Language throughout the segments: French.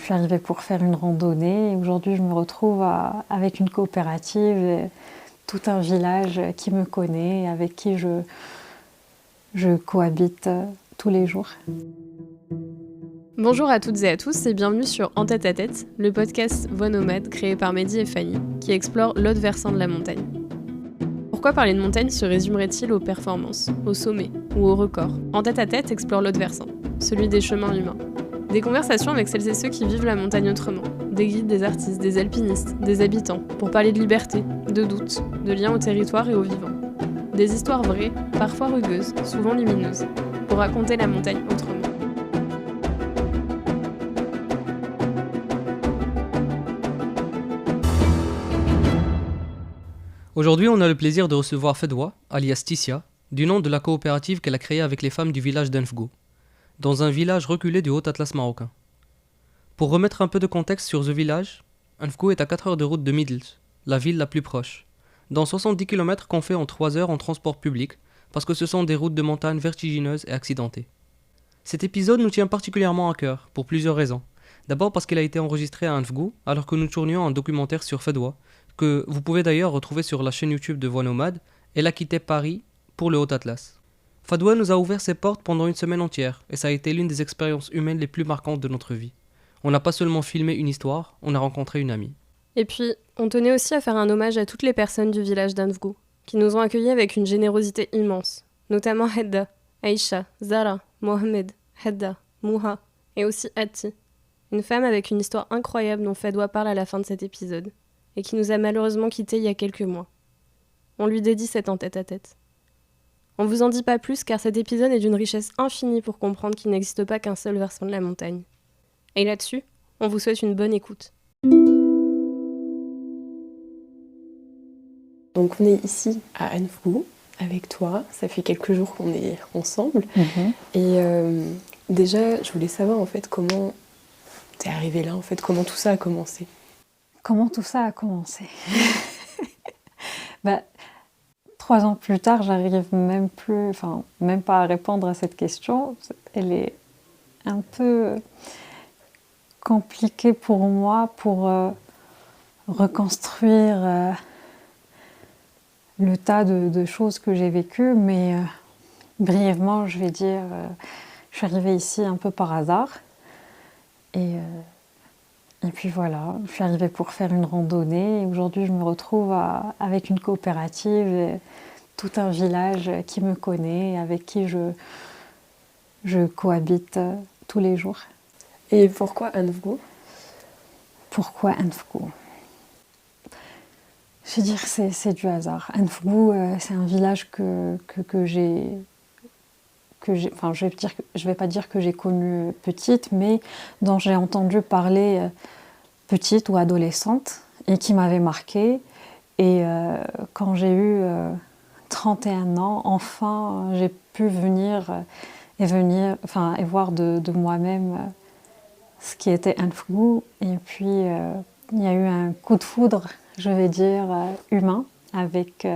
je suis arrivée pour faire une randonnée et aujourd'hui je me retrouve avec une coopérative, et tout un village qui me connaît, avec qui je cohabite tous les jours. Bonjour à toutes et à tous et bienvenue sur En tête à tête, le podcast Voix nomade créé par Mehdi et Fanny qui explore l'autre versant de la montagne. Pourquoi parler de montagne se résumerait-il aux performances, aux sommets ou aux records ? En tête à tête explore l'autre versant, celui des chemins humains. Des conversations avec celles et ceux qui vivent la montagne autrement, des guides, des artistes, des alpinistes, des habitants, pour parler de liberté, de doute, de lien au territoire et au vivant. Des histoires vraies, parfois rugueuses, souvent lumineuses, pour raconter la montagne autrement. Aujourd'hui, on a le plaisir de recevoir Fedwa, alias Tissia, du nom de la coopérative qu'elle a créée avec les femmes du village d'Enfgou, dans un village reculé du Haut-Atlas marocain. Pour remettre un peu de contexte sur ce village, Enfgou est à 4 heures de route de Midls, la ville la plus proche, dans 70 km qu'on fait en 3 heures en transport public, parce que ce sont des routes de montagne vertigineuses et accidentées. Cet épisode nous tient particulièrement à cœur, pour plusieurs raisons. D'abord parce qu'il a été enregistré à Enfgou, alors que nous tournions un documentaire sur Fedwa, que vous pouvez d'ailleurs retrouver sur la chaîne YouTube de Voix nomade. Elle a quitté Paris pour le Haut-Atlas. Fedwa nous a ouvert ses portes pendant une semaine entière, et ça a été l'une des expériences humaines les plus marquantes de notre vie. On n'a pas seulement filmé une histoire, on a rencontré une amie. Et puis, on tenait aussi à faire un hommage à toutes les personnes du village d'Enfgou, qui nous ont accueillis avec une générosité immense, notamment Hedda, Aïcha, Zara, Mohamed, Hedda, Mouha, et aussi Ati, une femme avec une histoire incroyable dont Fedwa parle à la fin de cet épisode, et qui nous a malheureusement quittés il y a quelques mois. On lui dédie cet en tête à tête. On vous en dit pas plus car cet épisode est d'une richesse infinie pour comprendre qu'il n'existe pas qu'un seul versant de la montagne. Et là-dessus, on vous souhaite une bonne écoute. Donc on est ici à Enfgou avec toi, ça fait quelques jours qu'on est ensemble. Et déjà, je voulais savoir en fait comment t'es arrivée là, en fait, comment tout ça a commencé. Comment tout ça a commencé? 3 ans plus tard, j'arrive même pas à répondre à cette question. Elle est un peu compliquée pour moi pour reconstruire le tas de choses que j'ai vécues, mais brièvement, je vais dire, je suis arrivée ici un peu par hasard. Et puis voilà, je suis arrivée pour faire une randonnée et aujourd'hui je me retrouve avec une coopérative, et tout un village qui me connaît, avec qui je cohabite tous les jours. Et pourquoi Enfgou ? Pourquoi Enfgou ? Je vais dire c'est du hasard. Enfgou, c'est un village que je vais pas dire que j'ai connu petite, mais dont j'ai entendu parler petite ou adolescente et qui m'avait marquée. Et quand j'ai eu 31 ans, enfin, j'ai pu venir et voir de moi-même ce qui était Enfgou. Et puis, il y a eu un coup de foudre, je vais dire, humain, avec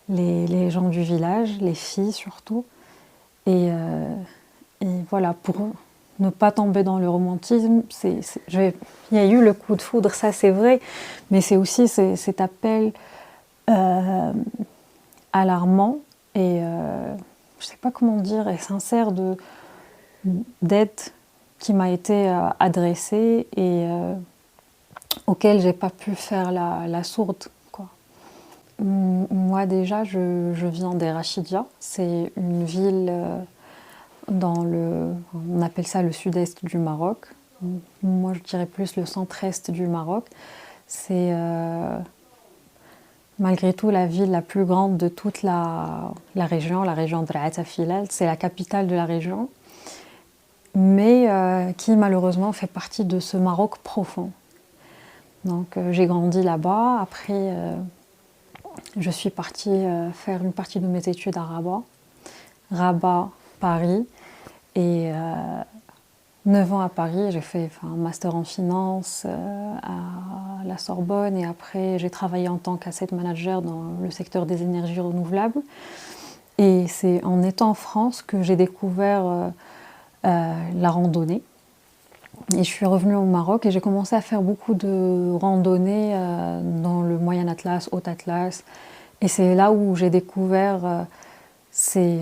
les gens du village, les filles surtout. Et voilà, pour ne pas tomber dans le romantisme, il y a eu le coup de foudre, ça c'est vrai, mais c'est aussi cet appel alarmant et je ne sais pas comment dire, et sincère d'aide qui m'a été adressée et auquel je n'ai pas pu faire la sourde. Moi déjà, je viens d'Erachidia, c'est une ville on appelle ça le sud-est du Maroc. Moi je dirais plus le centre-est du Maroc. C'est malgré tout la ville la plus grande de toute la région de Raatafilal. C'est la capitale de la région, mais qui malheureusement fait partie de ce Maroc profond. Donc j'ai grandi là-bas, après je suis partie faire une partie de mes études à Rabat, Paris, et 9 ans à Paris, j'ai fait un master en finance à la Sorbonne, et après j'ai travaillé en tant qu'asset manager dans le secteur des énergies renouvelables. Et c'est en étant en France que j'ai découvert la randonnée. Et je suis revenue au Maroc et j'ai commencé à faire beaucoup de randonnées dans le Moyen Atlas, Haut Atlas. Et c'est là où j'ai découvert ces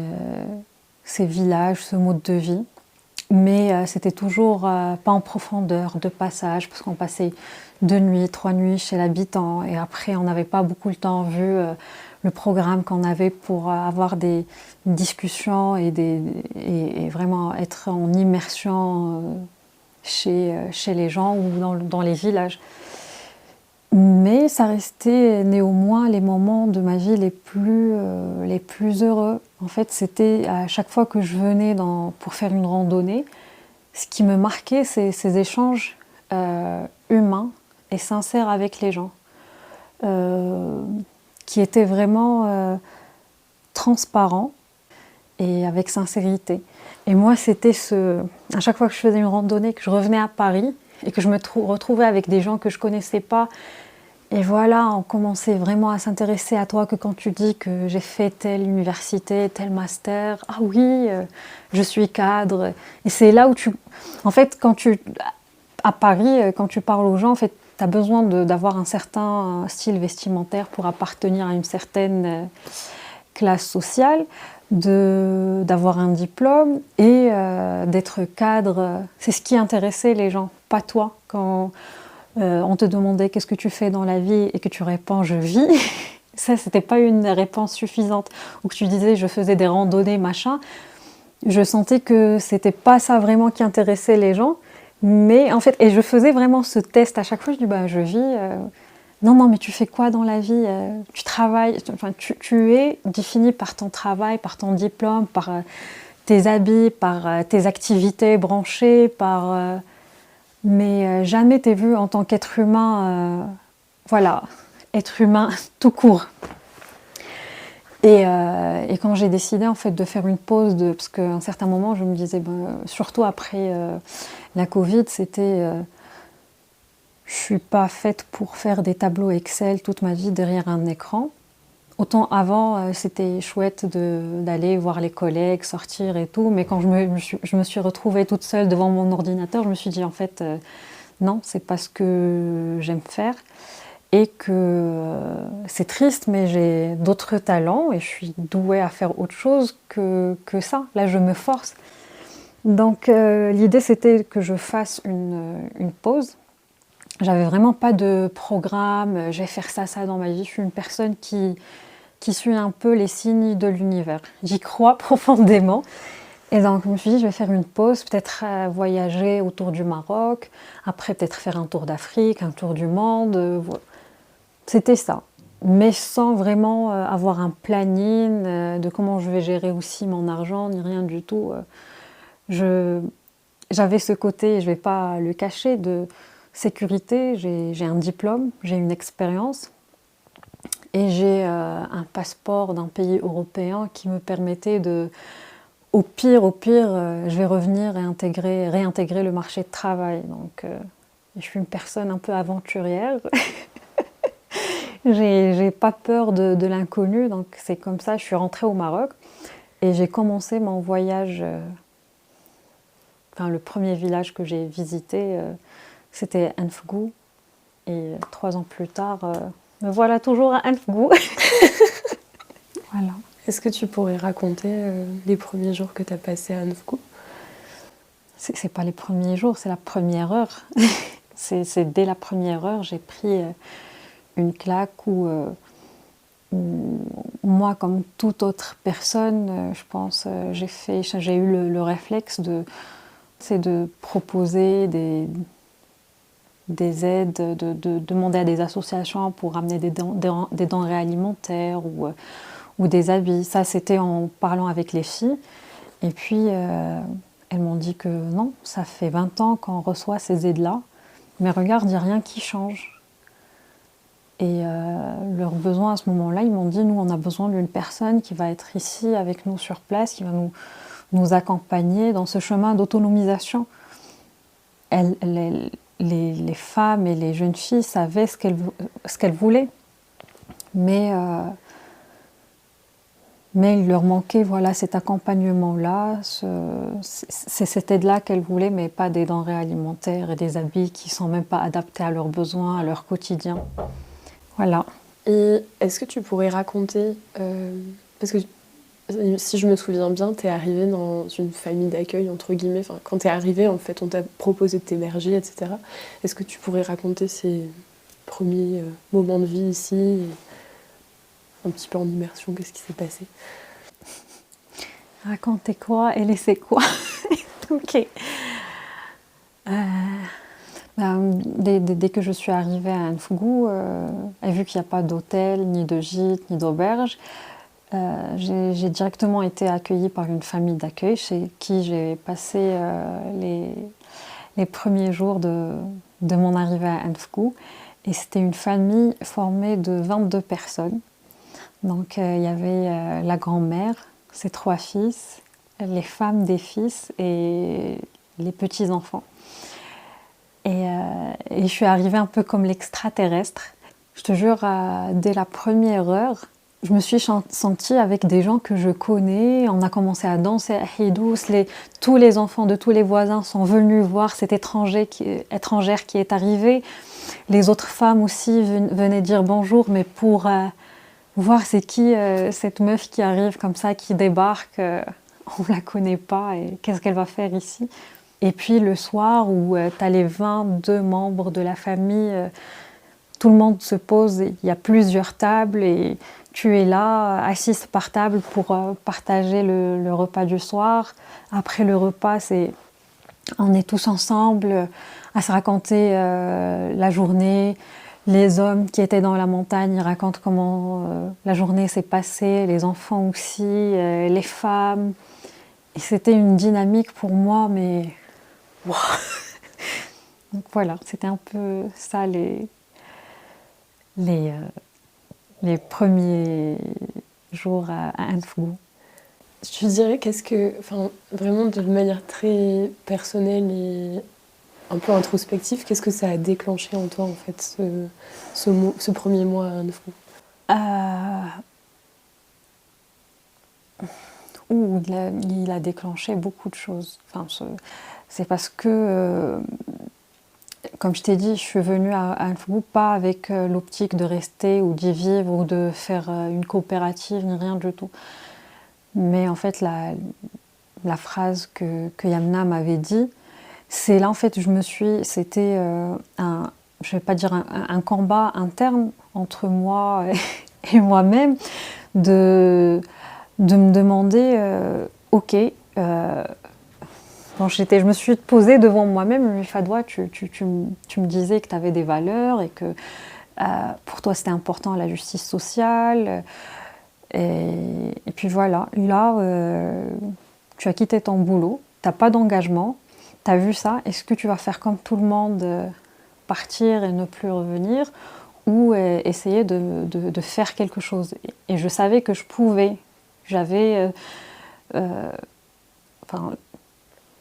villages, ce mode de vie. Mais c'était toujours pas en profondeur, de passage, parce qu'on passait 2 nuits, 3 nuits chez l'habitant. Et après, on n'avait pas beaucoup le temps vu le programme qu'on avait pour avoir des discussions et vraiment être en immersion chez les gens ou dans les villages. Mais ça restait néanmoins les moments de ma vie les plus heureux. En fait, c'était à chaque fois que je venais pour faire une randonnée, ce qui me marquait, c'est ces échanges humains et sincères avec les gens, qui étaient vraiment transparents et avec sincérité. Et moi, c'était à chaque fois que je faisais une randonnée, que je revenais à Paris et que je me retrouvais avec des gens que je ne connaissais pas. Et voilà, on commençait vraiment à s'intéresser à toi que quand tu dis que j'ai fait telle université, tel master. Ah oui, je suis cadre. Et c'est là où en fait, à Paris, quand tu parles aux gens, en fait, tu as besoin d'avoir un certain style vestimentaire pour appartenir à une certaine classe sociale, d'avoir un diplôme et d'être cadre. C'est ce qui intéressait les gens, pas toi. Quand on te demandait qu'est-ce que tu fais dans la vie et que tu réponds je vis, ça c'était pas une réponse suffisante. Ou que tu disais je faisais des randonnées machin, je sentais que c'était pas ça vraiment qui intéressait les gens. Mais en fait, et je faisais vraiment ce test à chaque fois, je dis je vis. Non, mais tu fais quoi dans la vie? Tu travailles, enfin, tu es défini par ton travail, par ton diplôme, par tes habits, par tes activités branchées, mais jamais t'es vu en tant qu'être humain, voilà, être humain tout court. Et quand j'ai décidé en fait de faire une pause, parce qu'à un certain moment je me disais, surtout après la Covid, c'était je suis pas faite pour faire des tableaux Excel toute ma vie derrière un écran. Autant avant, c'était chouette d'aller voir les collègues, sortir et tout, mais quand je me suis retrouvée toute seule devant mon ordinateur, je me suis dit en fait, non, c'est pas ce que j'aime faire. Et que c'est triste, mais j'ai d'autres talents et je suis douée à faire autre chose que ça. Là, je me force. Donc l'idée, c'était que je fasse une pause. J'avais vraiment pas de programme, je vais faire ça dans ma vie. Je suis une personne qui suit un peu les signes de l'univers. J'y crois profondément. Et donc je me suis dit, je vais faire une pause, peut-être voyager autour du Maroc, après peut-être faire un tour d'Afrique, un tour du monde. C'était ça. Mais sans vraiment avoir un planning de comment je vais gérer aussi mon argent, ni rien du tout. J'avais ce côté, je ne vais pas le cacher, de sécurité. J'ai un diplôme, j'ai une expérience et j'ai un passeport d'un pays européen qui me permettait au pire, je vais revenir et réintégrer le marché de travail. Donc, je suis une personne un peu aventurière. J'ai pas peur de l'inconnu, donc c'est comme ça. Je suis rentrée au Maroc et j'ai commencé mon voyage. Le premier village que j'ai visité, c'était Anfgou. Et 3 ans plus tard, me voilà toujours à Anfgou. Voilà. Est-ce que tu pourrais raconter les premiers jours que tu as passés à Anfgou? C'est pas les premiers jours, c'est la première heure. c'est dès la première heure, j'ai pris une claque où moi, comme toute autre personne, je pense, j'ai eu le réflexe de proposer des aides, de demander à des associations pour amener des denrées alimentaires ou des habits. Ça, c'était en parlant avec les filles. Et puis, elles m'ont dit que non, ça fait 20 ans qu'on reçoit ces aides-là. Mais regarde, il n'y a rien qui change. Et leurs besoins à ce moment-là, ils m'ont dit, nous, on a besoin d'une personne qui va être ici avec nous sur place, qui va nous accompagner dans ce chemin d'autonomisation. Les femmes et les jeunes filles savaient ce qu'elles voulaient. Mais Mais il leur manquait voilà, cet accompagnement-là, c'est cette aide-là qu'elles voulaient, mais pas des denrées alimentaires et des habits qui ne sont même pas adaptés à leurs besoins, à leur quotidien. Voilà. Et est-ce que tu pourrais raconter, parce que si je me souviens bien, tu es arrivée dans une famille d'accueil, entre guillemets, enfin, quand tu es arrivée, en fait, on t'a proposé de t'héberger, etc. Est-ce que tu pourrais raconter ces premiers moments de vie ici, un petit peu en immersion, qu'est-ce qui s'est passé? Raconter quoi et laisser quoi? Ok. Dès que je suis arrivée à Anfgou, et vu qu'il n'y a pas d'hôtel, ni de gîte, ni d'auberge, j'ai directement été accueillie par une famille d'accueil chez qui j'ai passé les premiers jours de mon arrivée à Anfgou. Et c'était une famille formée de 22 personnes. Donc il y avait la grand-mère, ses 3 fils, les femmes des fils et les petits-enfants. Et je suis arrivée un peu comme l'extraterrestre. Je te jure, dès la première heure, je me suis sentie avec des gens que je connais. On a commencé à danser à Hidous. Tous les enfants de tous les voisins sont venus voir cette étrangère qui est arrivée. Les autres femmes aussi venaient dire bonjour, mais pour voir c'est qui cette meuf qui arrive comme ça, qui débarque. On ne la connaît pas et qu'est-ce qu'elle va faire ici? Et puis le soir où tu as les 22 membres de la famille, tout le monde se pose, il y a plusieurs tables et tu es là, assise par table pour partager le repas du soir. Après le repas, on est tous ensemble à se raconter la journée. Les hommes qui étaient dans la montagne, ils racontent comment la journée s'est passée, les enfants aussi, les femmes. Et c'était une dynamique pour moi, mais... Wow. Donc voilà, c'était un peu ça les premiers jours à Anfgou. Je dirais vraiment de manière très personnelle et un peu introspective, qu'est-ce que ça a déclenché en toi en fait ce premier mois à Anfgou? Il a déclenché beaucoup de choses. C'est parce que, comme je t'ai dit, je suis venue à Anfgou pas avec l'optique de rester ou d'y vivre ou de faire une coopérative, ni rien du tout. Mais en fait, la phrase que Yamna m'avait dit, c'est là en fait, c'était je vais pas dire un combat interne entre moi et moi-même, de me demander, ok, je me suis posée devant moi-même, Fadwa, tu me disais que tu avais des valeurs et que pour toi c'était important la justice sociale. Et puis voilà, là, tu as quitté ton boulot, tu n'as pas d'engagement, tu as vu ça, est-ce que tu vas faire comme tout le monde, partir et ne plus revenir, ou essayer de faire quelque chose? Et je savais que je pouvais. J'avais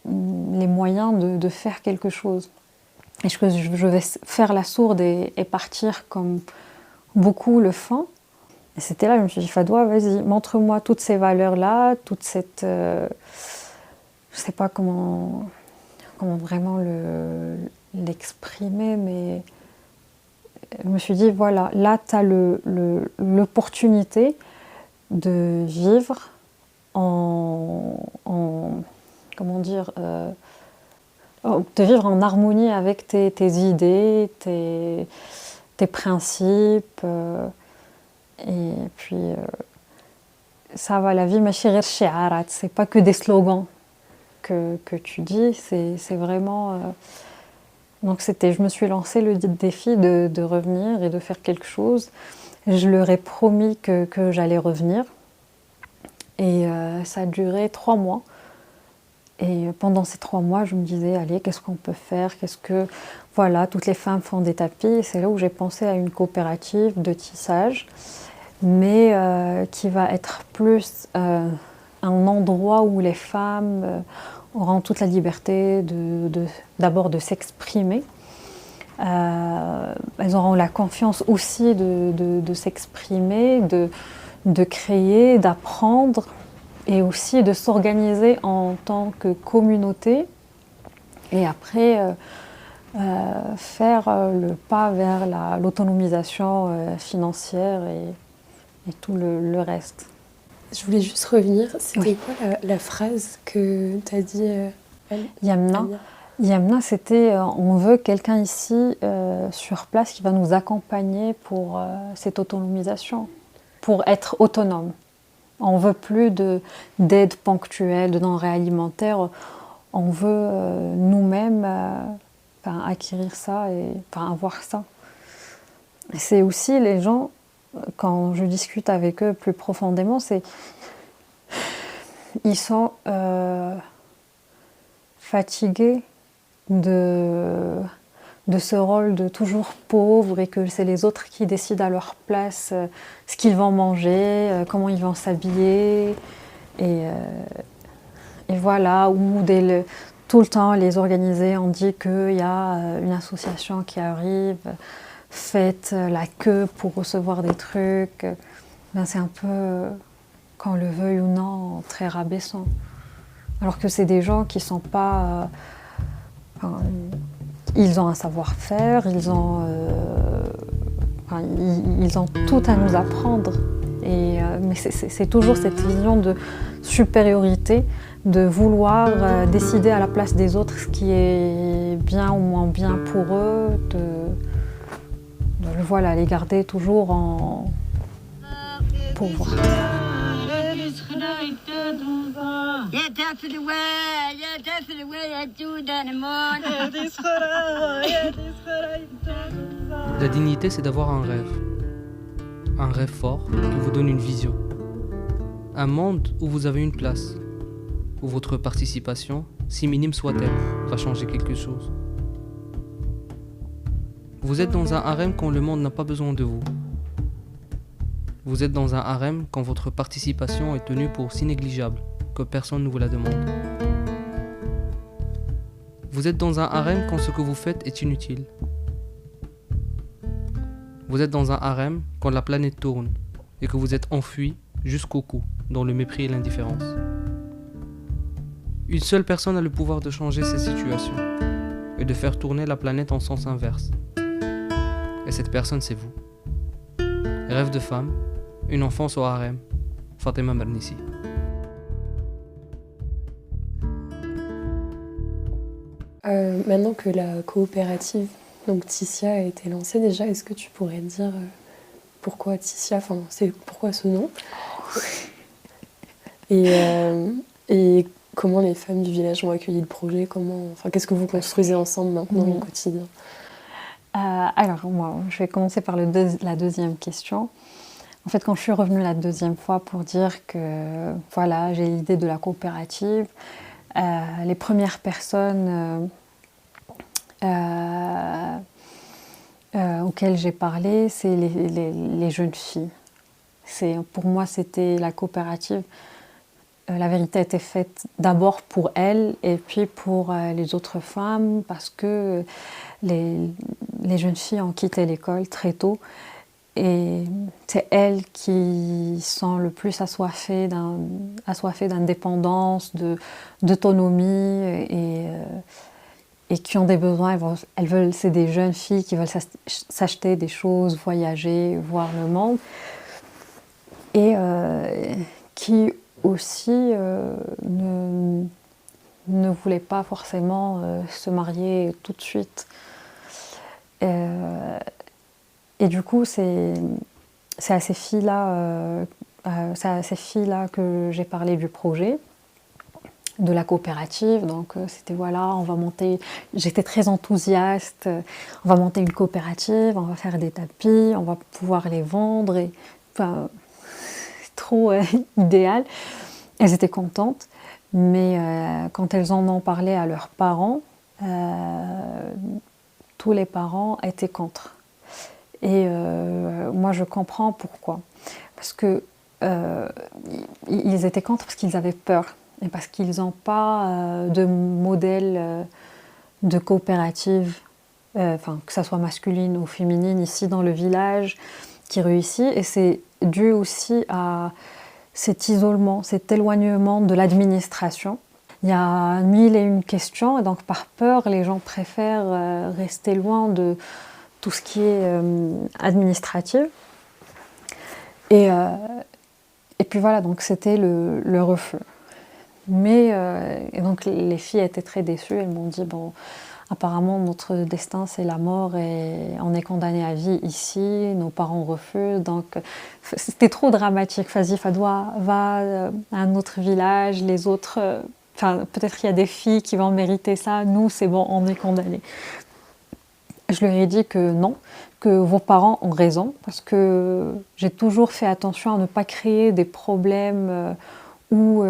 les moyens de faire quelque chose. Et je vais faire la sourde et partir comme beaucoup le font. Et c'était là, je me suis dit, Fadwa, vas-y, montre-moi toutes ces valeurs-là, toute cette... je ne sais pas comment vraiment l'exprimer, mais je me suis dit, voilà, là, tu as l'opportunité de vivre de vivre en harmonie avec tes idées, tes principes, et puis ça va, la vie, ma chérie, c'est pas que des slogans que tu dis, c'est vraiment... Donc je me suis lancé le défi de revenir et de faire quelque chose. Je leur ai promis que j'allais revenir. Et ça a duré 3 mois. Et pendant ces 3 mois, je me disais, allez, qu'est-ce qu'on peut faire? Voilà, toutes les femmes font des tapis. Et c'est là où j'ai pensé à une coopérative de tissage, mais qui va être plus un endroit où les femmes auront toute la liberté d'abord de s'exprimer. Elles auront la confiance aussi de s'exprimer, de créer, d'apprendre et aussi de s'organiser en tant que communauté et après faire le pas vers l'autonomisation financière et tout le reste. Je voulais juste revenir, c'était quoi la phrase que tu as dit Yamna. Yamna, c'était on veut quelqu'un ici sur place qui va nous accompagner pour cette autonomisation, pour être autonome. On ne veut plus d'aide ponctuelle, de denrées alimentaires. On veut nous-mêmes acquérir ça et avoir ça. C'est aussi les gens, quand je discute avec eux plus profondément, ils sont fatigués de ce rôle de toujours pauvre et que c'est les autres qui décident à leur place ce qu'ils vont manger, comment ils vont s'habiller et voilà, ou tout le temps les organiser, on dit qu'il y a une association qui arrive, faites la queue pour recevoir des trucs, c'est un peu, qu'on le veuille ou non, très rabaissant. Alors que c'est des gens qui ne sont pas... ils ont un savoir-faire, ils ont tout à nous apprendre. Mais c'est toujours cette vision de supériorité, de vouloir décider à la place des autres ce qui est bien ou moins bien pour eux, voilà, les garder toujours en pauvres. La dignité, c'est d'avoir un rêve fort qui vous donne une vision. Un monde où vous avez une place, où votre participation, si minime soit-elle, va changer quelque chose. Vous êtes dans un harem quand le monde n'a pas besoin de vous. Vous êtes dans un harem quand votre participation est tenue pour si négligeable que personne ne vous la demande. Vous êtes dans un harem quand ce que vous faites est inutile. Vous êtes dans un harem quand la planète tourne et que vous êtes enfui jusqu'au cou dans le mépris et l'indifférence. Une seule personne a le pouvoir de changer cette situation et de faire tourner la planète en sens inverse. Et cette personne, c'est vous. Rêve de femme, une enfance au harem, Fatima Mernissi. Maintenant que la coopérative, donc Tissia, a été lancée déjà, est-ce que tu pourrais dire pourquoi Tissia, c'est pourquoi ce nom et comment les femmes du village ont accueilli le projet, qu'est-ce que vous construisez ensemble maintenant au quotidien? Alors moi, je vais commencer par la deuxième question. En fait, quand je suis revenue la deuxième fois pour dire que voilà, j'ai l'idée de la coopérative, les premières personnes auxquelles j'ai parlé, c'est les jeunes filles. Pour moi, c'était la coopérative. La vérité a été faite d'abord pour elles et puis pour les autres femmes parce que les jeunes filles ont quitté l'école très tôt et c'est elles qui sont le plus assoiffées d'indépendance, d'autonomie et qui ont des besoins. C'est des jeunes filles qui veulent s'acheter des choses, voyager, voir le monde et qui aussi ne voulaient pas forcément se marier tout de suite. Et du coup, c'est à ces filles-là que j'ai parlé du projet, de la coopérative. Donc c'était voilà, on va monter. J'étais très enthousiaste. On va monter une coopérative, on va faire des tapis, on va pouvoir les vendre. Et trop idéal. Elles étaient contentes, mais quand elles en ont parlé à leurs parents, tous les parents étaient contre. Et moi, je comprends pourquoi. Parce que ils étaient contre parce qu'ils avaient peur et parce qu'ils n'ont pas de modèle de coopérative, que ça soit masculine ou féminine, ici dans le village. qui réussit, et c'est dû aussi à cet isolement, cet éloignement de l'administration. Il y a mille et une questions, et donc par peur, les gens préfèrent rester loin de tout ce qui est administratif. Et puis voilà, donc c'était le refus. Mais et donc les filles étaient très déçues, elles m'ont dit bon, apparemment notre destin c'est la mort et on est condamné à vie ici, nos parents refusent, donc c'était trop dramatique. Vas-y Fadwa, va à un autre village, les autres, peut-être qu'il y a des filles qui vont mériter ça, nous c'est bon, on est condamnés. Je leur ai dit que non, que vos parents ont raison, parce que j'ai toujours fait attention à ne pas créer des problèmes ou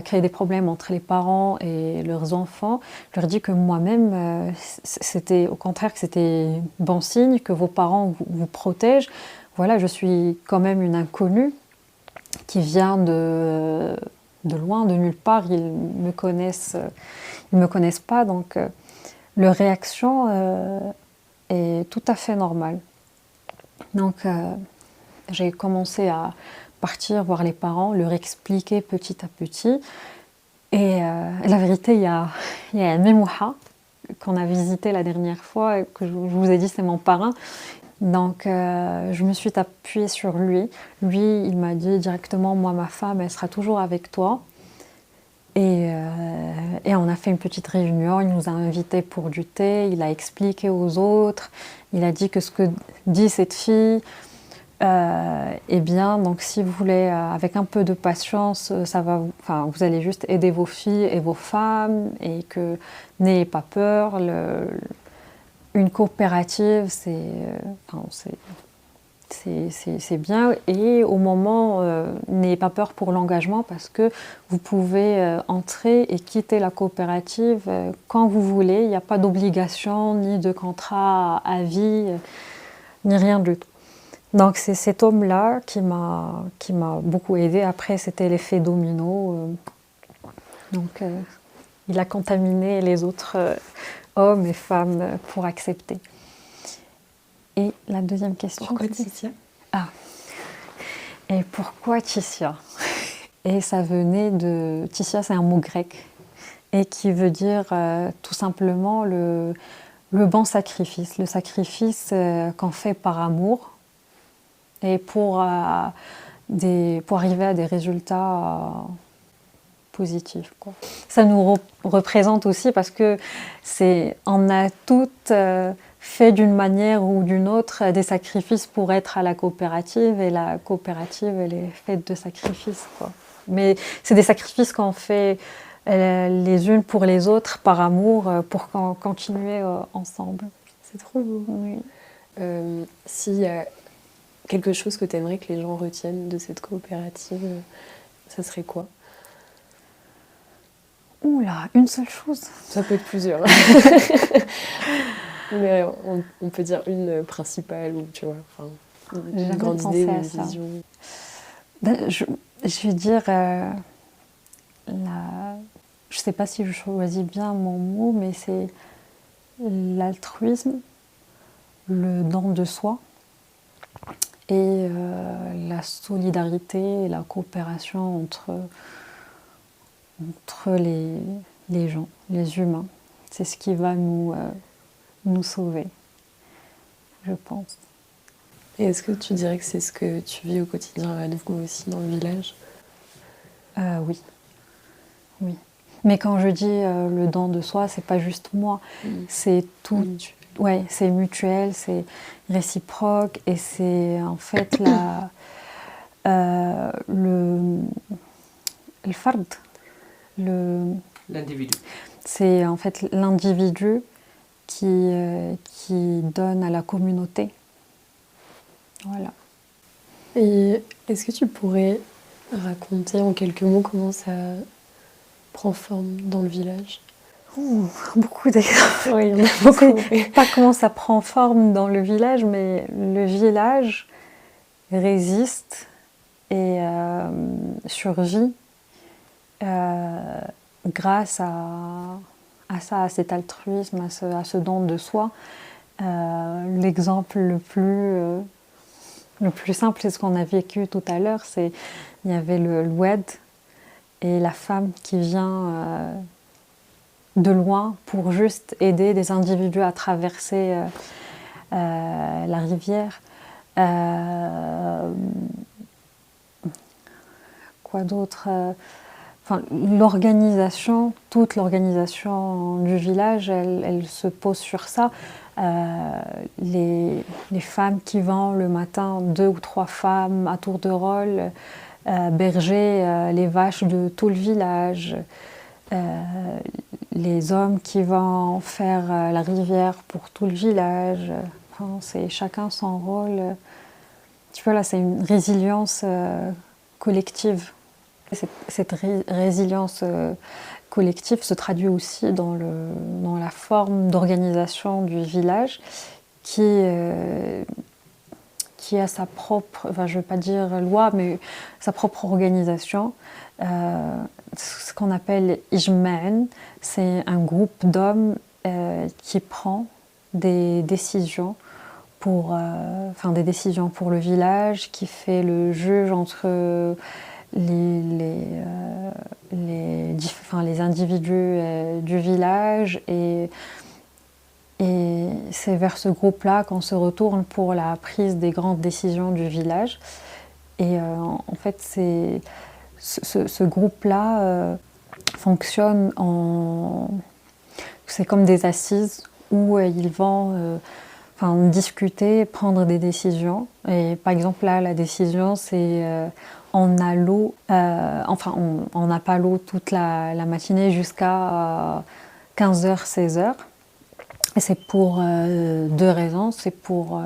créer des problèmes entre les parents et leurs enfants. Je leur ai dit que moi-même, c'était au contraire que c'était bon signe, que vos parents vous protègent. Voilà, je suis quand même une inconnue qui vient de loin, de nulle part. Ils me connaissent pas, donc leur réaction est tout à fait normale. Donc j'ai commencé à partir voir les parents, leur expliquer petit à petit. Et la vérité, il y a Memouha qu'on a visité la dernière fois, et que je vous ai dit c'est mon parrain. Donc je me suis appuyée sur lui. Lui, il m'a dit directement, moi ma femme, elle sera toujours avec toi. Et on a fait une petite réunion, il nous a invités pour du thé, il a expliqué aux autres, il a dit que ce que dit cette fille, eh bien, donc si vous voulez, avec un peu de patience, vous allez juste aider vos filles et vos femmes, et que n'ayez pas peur. Une coopérative, c'est bien, et au moment, n'ayez pas peur pour l'engagement, parce que vous pouvez entrer et quitter la coopérative quand vous voulez. Il n'y a pas d'obligation, ni de contrat à vie, ni rien du tout. Donc c'est cet homme-là qui m'a beaucoup aidée. Après, c'était l'effet domino. Donc il a contaminé les autres hommes et femmes pour accepter. Et la deuxième question. Pourquoi Tissia ? Et pourquoi Tissia ? Et ça venait de... Tissia, c'est un mot grec, et qui veut dire tout simplement le bon sacrifice. Le sacrifice qu'on fait par amour, et pour arriver à des résultats positifs, quoi. Ça nous représente aussi, parce que on a toutes fait d'une manière ou d'une autre des sacrifices pour être à la coopérative, et la coopérative, elle est faite de sacrifices, quoi. Mais c'est des sacrifices qu'on fait les unes pour les autres par amour, pour continuer ensemble. C'est trop beau. Oui. S'il y a quelque chose que tu aimerais que les gens retiennent de cette coopérative, ça serait quoi ? Oula, une seule chose. Ça peut être plusieurs. Mais on peut dire une principale, ou tu vois, une grande idée, une vision. Je vais dire, je ne sais pas si je choisis bien mon mot, mais c'est l'altruisme, le don de soi, et la solidarité et la coopération entre les gens, les humains. C'est ce qui va nous sauver, je pense. Et est-ce que tu dirais que c'est ce que tu vis au quotidien à Nfgou aussi, dans le village ? Oui. Mais quand je dis le don de soi, c'est pas juste moi, c'est tout. Ouais, c'est mutuel, c'est réciproque, et c'est en fait le fard, l'individu. C'est en fait l'individu qui donne à la communauté. Voilà. Et est-ce que tu pourrais raconter en quelques mots comment ça prend forme dans le village ? Beaucoup d'exemples. Oui, il y en a beaucoup. Je ne sais pas comment ça prend forme dans le village, mais le village résiste et survit grâce à ça, à cet altruisme, à ce don de soi. L'exemple le plus Le plus simple, c'est ce qu'on a vécu tout à l'heure, il y avait le wed et la femme qui vient de loin pour juste aider des individus à traverser la rivière. Quoi d'autre? L'organisation, toute l'organisation du village, elle se pose sur ça. Les femmes qui vont le matin, 2 ou 3 femmes à tour de rôle, berger les vaches de tout le village, les hommes qui vont faire la rivière pour tout le village. C'est chacun son rôle. Tu vois, là, c'est une résilience collective. Cette résilience collective se traduit aussi dans la forme d'organisation du village qui a sa propre, je ne veux pas dire loi, mais sa propre organisation. Ce qu'on appelle Ijma'an, c'est un groupe d'hommes qui prend des décisions pour le village, qui fait le juge entre les individus du village et c'est vers ce groupe-là qu'on se retourne pour la prise des grandes décisions du village. Et en fait, ce groupe-là fonctionne c'est comme des assises où ils vont discuter, prendre des décisions. Et par exemple, là, la décision, c'est on a l'eau, on n'a pas l'eau toute la matinée jusqu'à 15h, 16h. Et c'est pour 2 raisons. C'est pour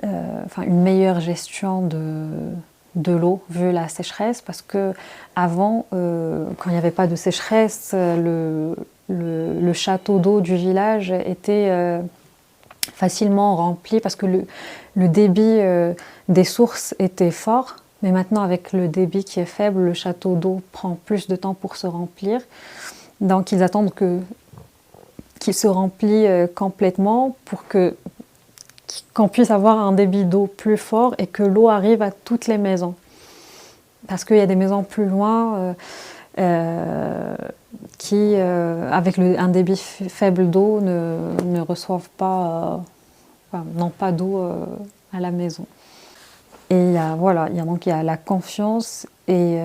une meilleure gestion de l'eau, vu la sécheresse, parce que avant, quand il n'y avait pas de sécheresse, le château d'eau du village était facilement rempli, parce que le débit des sources était fort. Mais maintenant, avec le débit qui est faible, le château d'eau prend plus de temps pour se remplir. Donc, ils attendent qu'il se remplit complètement pour qu'on puisse avoir un débit d'eau plus fort et que l'eau arrive à toutes les maisons. Parce qu'il y a des maisons plus loin qui, avec un débit faible d'eau, ne reçoivent pas, n'ont pas d'eau à la maison. Et il y a la confiance et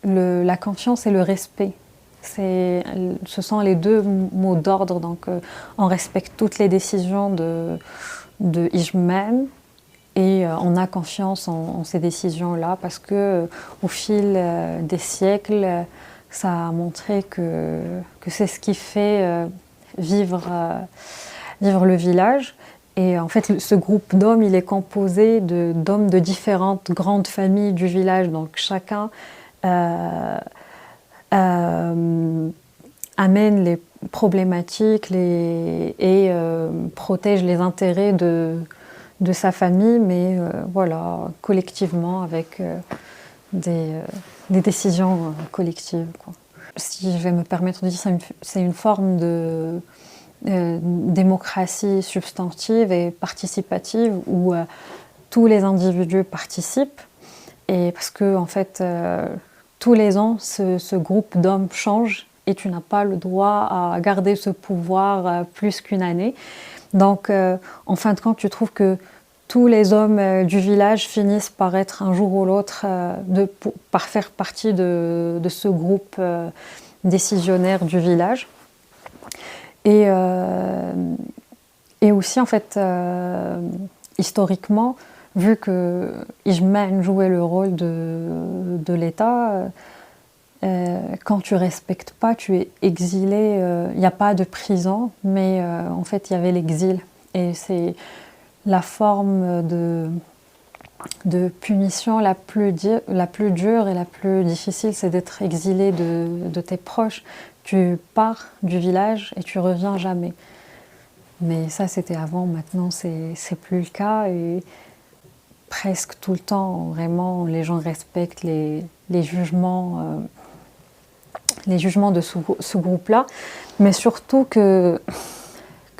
la confiance et le respect. Ce sont les 2 mots d'ordre. Donc, on respecte toutes les décisions de Ijma'an et on a confiance en ces décisions-là parce que au fil des siècles, ça a montré que c'est ce qui fait vivre le village. Et en fait, ce groupe d'hommes, il est composé d'hommes de différentes grandes familles du village. Donc chacun amène les problématiques et protège les intérêts de sa famille, mais collectivement, avec des décisions collectives, quoi. Si je vais me permettre de dire, c'est une forme de démocratie substantive et participative où tous les individus participent, et parce que en fait tous les ans ce groupe d'hommes change et tu n'as pas le droit à garder ce pouvoir plus qu'une année. Donc en fin de compte, tu trouves que tous les hommes du village finissent par être un jour ou l'autre par faire partie de ce groupe décisionnaire du village. Et aussi, en fait, historiquement, vu que Ijma'an jouait le rôle de l'État, quand tu ne respectes pas, tu es exilé. Il n'y a pas de prison, mais en fait, il y avait l'exil. Et c'est la forme de punition la plus dure et la plus difficile, c'est d'être exilé de tes proches. Tu pars du village et tu reviens jamais. Mais ça, c'était avant. Maintenant, c'est plus le cas. Et presque tout le temps, vraiment, les gens respectent les jugements de ce groupe-là. Mais surtout que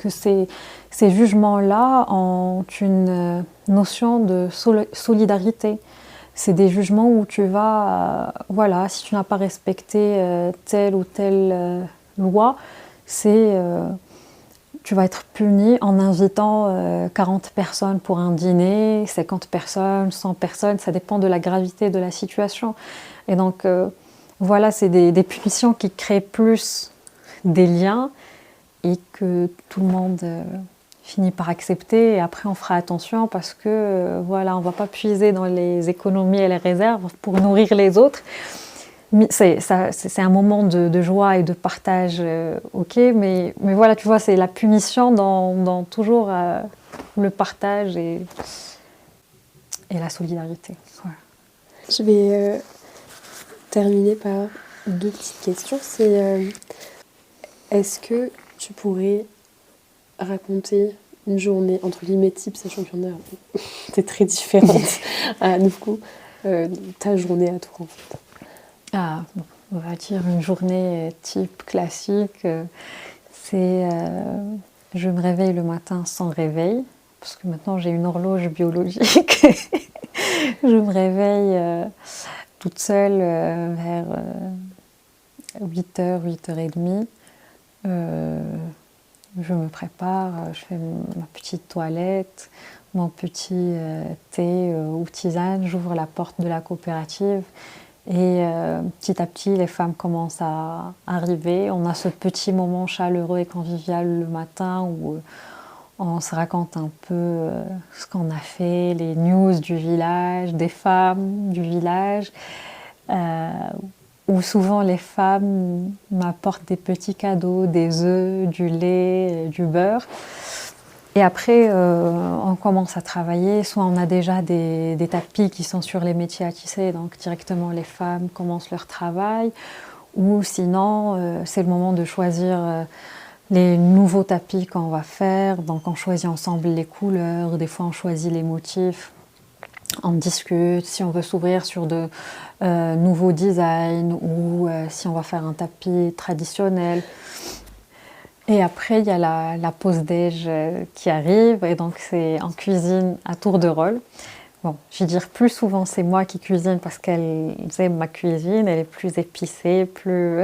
que ces jugements-là ont une notion de solidarité. C'est des jugements où tu vas, voilà, si tu n'as pas respecté telle ou telle loi, tu vas être puni en invitant 40 personnes pour un dîner, 50 personnes, 100 personnes, ça dépend de la gravité de la situation. Et donc, voilà, c'est des punitions qui créent plus des liens et que tout le monde finit par accepter. Et après, on fera attention parce que, voilà, on ne va pas puiser dans les économies et les réserves pour nourrir les autres. C'est un moment de joie et de partage, ok, mais voilà, tu vois, c'est la punition dans toujours le partage et la solidarité. Voilà. Je vais terminer par 2 petites questions. C'est est-ce que tu pourrais raconter une journée, entre guillemets, type, sachant qu'il y en a c'est très différente à Hanovkou, ta journée à toi en fait? Ah, bon, on va dire une journée type classique, c'est je me réveille le matin sans réveil, parce que maintenant j'ai une horloge biologique. Je me réveille toute seule vers 8h, 8h30. Je me prépare, je fais ma petite toilette, mon petit thé ou tisane, j'ouvre la porte de la coopérative. Et petit à petit, les femmes commencent à arriver. On a ce petit moment chaleureux et convivial le matin où on se raconte un peu ce qu'on a fait, les news du village, des femmes du village, où souvent les femmes m'apportent des petits cadeaux, des œufs, du lait, du beurre. Et après, on commence à travailler. Soit on a déjà des tapis qui sont sur les métiers à tisser, donc directement les femmes commencent leur travail. Ou sinon, c'est le moment de choisir les nouveaux tapis qu'on va faire. Donc on choisit ensemble les couleurs, des fois on choisit les motifs. On discute si on veut s'ouvrir sur de nouveaux designs ou si on va faire un tapis traditionnel. Et après, il y a la pause déj qui arrive, et donc c'est en cuisine à tour de rôle. Bon, je vais dire plus souvent c'est moi qui cuisine parce qu'elles aiment ma cuisine, elle est plus épicée, plus...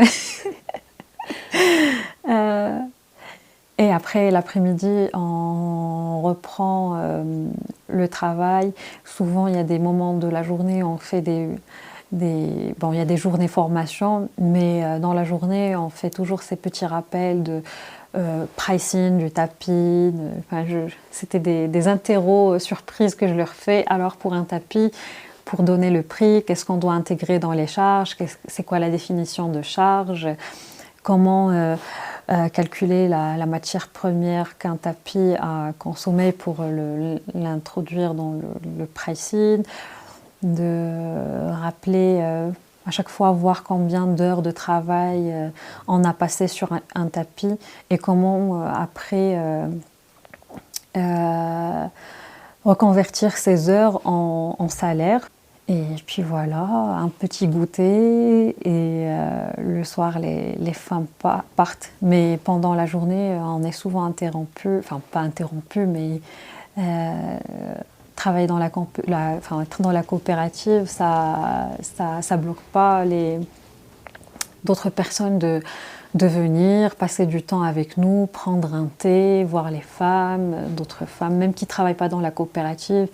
Et après, l'après-midi, on reprend le travail. Souvent, il y a des moments de la journée où on fait bon, il y a des journées formation, mais dans la journée, on fait toujours ces petits rappels de pricing, du tapis. C'était des interros surprises que je leur fais. Alors, pour un tapis, pour donner le prix, qu'est-ce qu'on doit intégrer dans les charges, c'est quoi la définition de charge, comment calculer la matière première qu'un tapis a consommée pour l'introduire dans le pricing, de rappeler à chaque fois voir combien d'heures de travail on a passé sur un tapis et comment après reconvertir ces heures en salaire. Et puis voilà, un petit goûter et le soir les femmes partent. Mais pendant la journée, on est souvent interrompu, enfin pas interrompu, mais travailler dans être dans la coopérative, ça bloque pas d'autres personnes de venir, passer du temps avec nous, prendre un thé, voir les femmes, d'autres femmes, même qui ne travaillent pas dans la coopérative.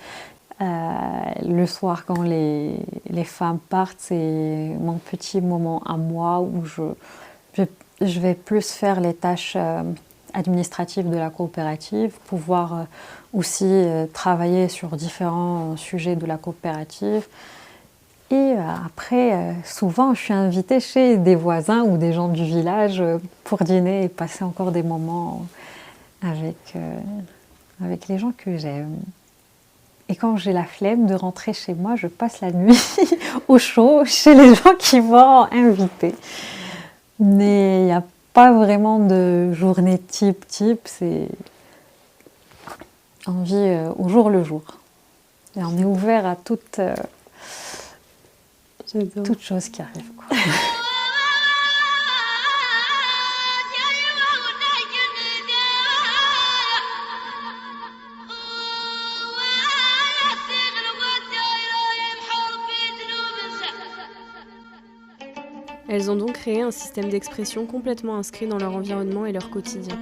Le soir, quand les femmes partent, c'est mon petit moment à moi où je vais plus faire les tâches administratives de la coopérative, pouvoir aussi travailler sur différents sujets de la coopérative. Et après, souvent, je suis invitée chez des voisins ou des gens du village pour dîner et passer encore des moments avec les gens que j'aime. Et quand j'ai la flemme de rentrer chez moi, je passe la nuit au chaud chez les gens qui m'ont invitée. Mais il n'y a pas vraiment de journée type, c'est on vit au jour le jour. Et on est ouvert à toute chose qui arrive, quoi. Elles ont donc créé un système d'expression complètement inscrit dans leur environnement et leur quotidien.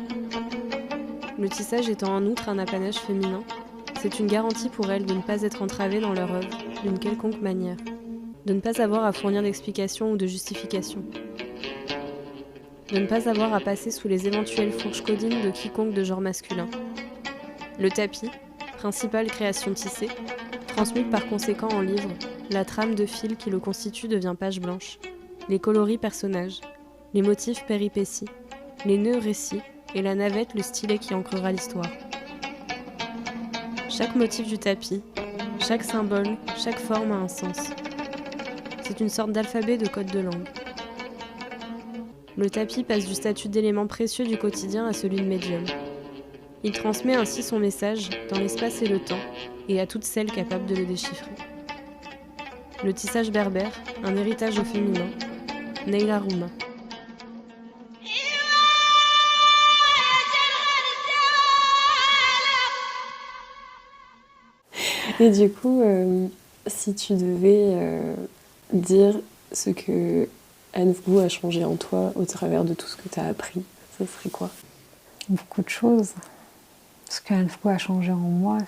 Le tissage étant en outre un apanage féminin, c'est une garantie pour elles de ne pas être entravées dans leur œuvre d'une quelconque manière, de ne pas avoir à fournir d'explications ou de justifications, de ne pas avoir à passer sous les éventuelles fourches codines de quiconque de genre masculin. Le tapis, principale création tissée, transmute par conséquent en livre, la trame de fil qui le constitue devient page blanche, les coloris personnages, les motifs péripéties, les nœuds récits et la navette le stylet qui ancrera l'histoire. Chaque motif du tapis, chaque symbole, chaque forme a un sens. C'est une sorte d'alphabet de code de langue. Le tapis passe du statut d'élément précieux du quotidien à celui de médium. Il transmet ainsi son message dans l'espace et le temps, et à toutes celles capables de le déchiffrer. Le tissage berbère, un héritage au féminin, Neyla Rouma. Et du coup, si tu devais dire ce que Anfgoo a changé en toi au travers de tout ce que tu as appris, ça serait quoi? Beaucoup de choses. Ce que Anfgoo a changé en moi,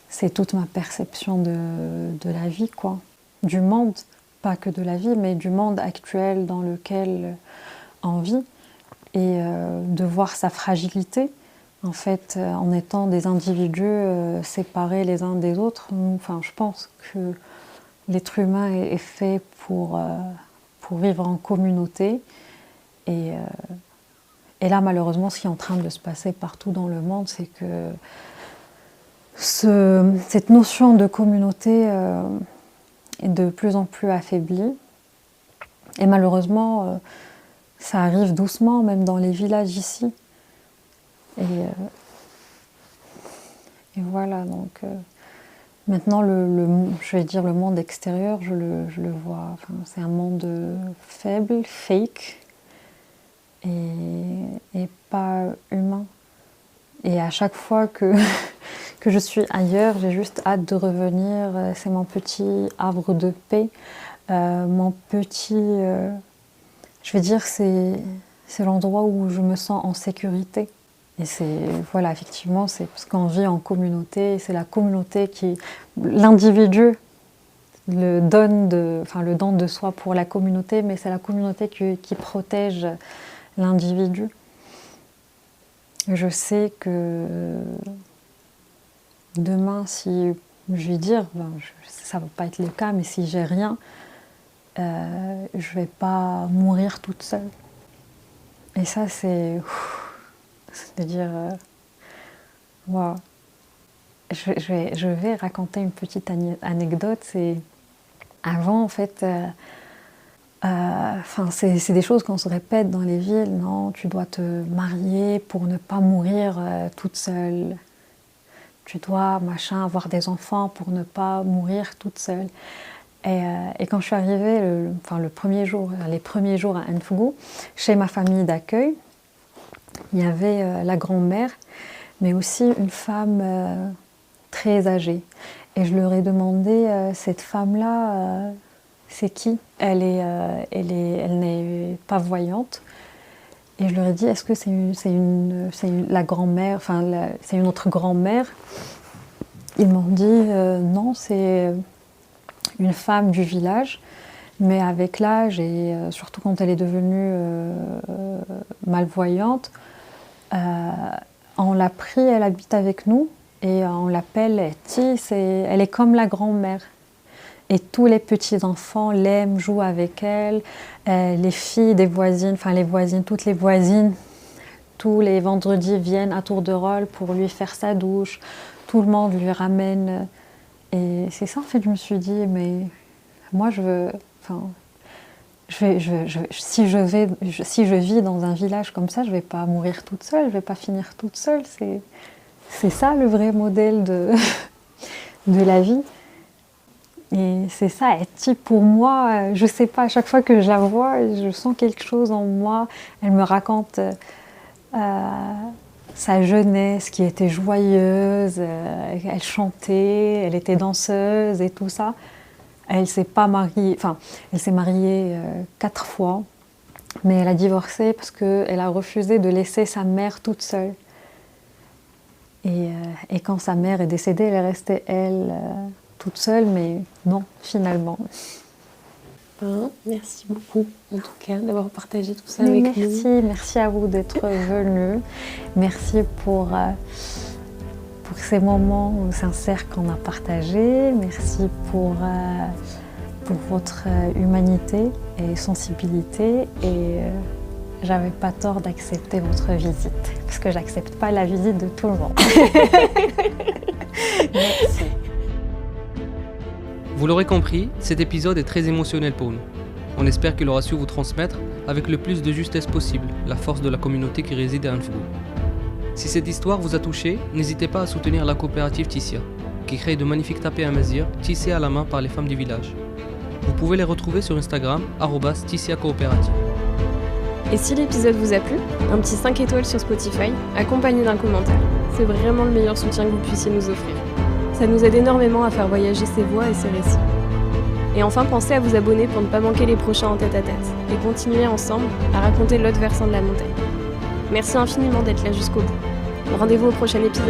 c'est toute ma perception de la vie, quoi. Du monde, pas que de la vie, mais du monde actuel dans lequel on vit. Et de voir sa fragilité. En fait, en étant des individus séparés les uns des autres, je pense que l'être humain est fait pour vivre en communauté. Et là, malheureusement, ce qui est en train de se passer partout dans le monde, c'est que cette notion de communauté est de plus en plus affaiblie. Et malheureusement, ça arrive doucement, même dans les villages ici. Et voilà, donc maintenant, je vais dire le monde extérieur, je le vois, c'est un monde faible, fake, et pas humain. Et à chaque fois que je suis ailleurs, j'ai juste hâte de revenir, c'est mon petit havre de paix, mon petit... je vais dire, c'est l'endroit où je me sens en sécurité. Et voilà, effectivement, c'est parce qu'on vit en communauté, c'est la communauté qui... L'individu le don de soi pour la communauté, mais c'est la communauté qui protège l'individu. Je sais que demain, si je vais dire, ça ne va pas être le cas, mais si j'ai rien, je ne vais pas mourir toute seule. Et ça, c'est-à-dire, wow. Je vais raconter une petite anecdote. C'est avant, en fait, c'est des choses qu'on se répète dans les villes. Non, tu dois te marier pour ne pas mourir toute seule. Tu dois, avoir des enfants pour ne pas mourir toute seule. Et quand je suis arrivée, les premiers jours à Anfgoo, chez ma famille d'accueil, il y avait la grand-mère, mais aussi une femme très âgée. Et je leur ai demandé, cette femme-là, c'est qui? Elle n'est pas voyante. Et je leur ai dit, est-ce que c'est la grand-mère, c'est une autre grand-mère? Ils m'ont dit, non, c'est une femme du village, mais avec l'âge et surtout quand elle est devenue malvoyante, on l'a pris, elle habite avec nous et on l'appelle Eti, elle est comme la grand-mère. Et tous les petits-enfants l'aiment, jouent avec elle, les filles des voisines, toutes les voisines, tous les vendredis viennent à tour de rôle pour lui faire sa douche, tout le monde lui ramène. Et c'est ça, en fait, je me suis dit, mais moi, si je vis dans un village comme ça, je ne vais pas mourir toute seule, je ne vais pas finir toute seule. C'est ça le vrai modèle de la vie. Et c'est ça, Eti, pour moi, je ne sais pas, à chaque fois que je la vois, je sens quelque chose en moi. Elle me raconte sa jeunesse qui était joyeuse, elle chantait, elle était danseuse et tout ça. Elle s'est pas mariée, enfin, elle s'est mariée 4 fois, mais elle a divorcé parce qu'elle a refusé de laisser sa mère toute seule. Et quand sa mère est décédée, elle est restée, elle, toute seule, mais non, finalement. Merci beaucoup, en tout cas, d'avoir partagé tout ça avec nous. Merci à vous d'être venus. Merci pour ces moments sincères qu'on a partagés. Merci pour votre humanité et sensibilité. Et j'avais pas tort d'accepter votre visite, parce que j'accepte pas la visite de tout le monde. Merci. Vous l'aurez compris, cet épisode est très émotionnel pour nous. On espère qu'il aura su vous transmettre, avec le plus de justesse possible, la force de la communauté qui réside à Anfgou. Si cette histoire vous a touché, n'hésitez pas à soutenir la coopérative Tissia, qui crée de magnifiques tapis amazigh tissés à la main par les femmes du village. Vous pouvez les retrouver sur Instagram, @Tissia Coopérative. Et si l'épisode vous a plu, un petit 5 étoiles sur Spotify, accompagné d'un commentaire. C'est vraiment le meilleur soutien que vous puissiez nous offrir. Ça nous aide énormément à faire voyager ces voix et ces récits. Et enfin, pensez à vous abonner pour ne pas manquer les prochains en tête-à-tête et continuer ensemble à raconter l'autre versant de la montagne. Merci infiniment d'être là jusqu'au bout. Rendez-vous au prochain épisode.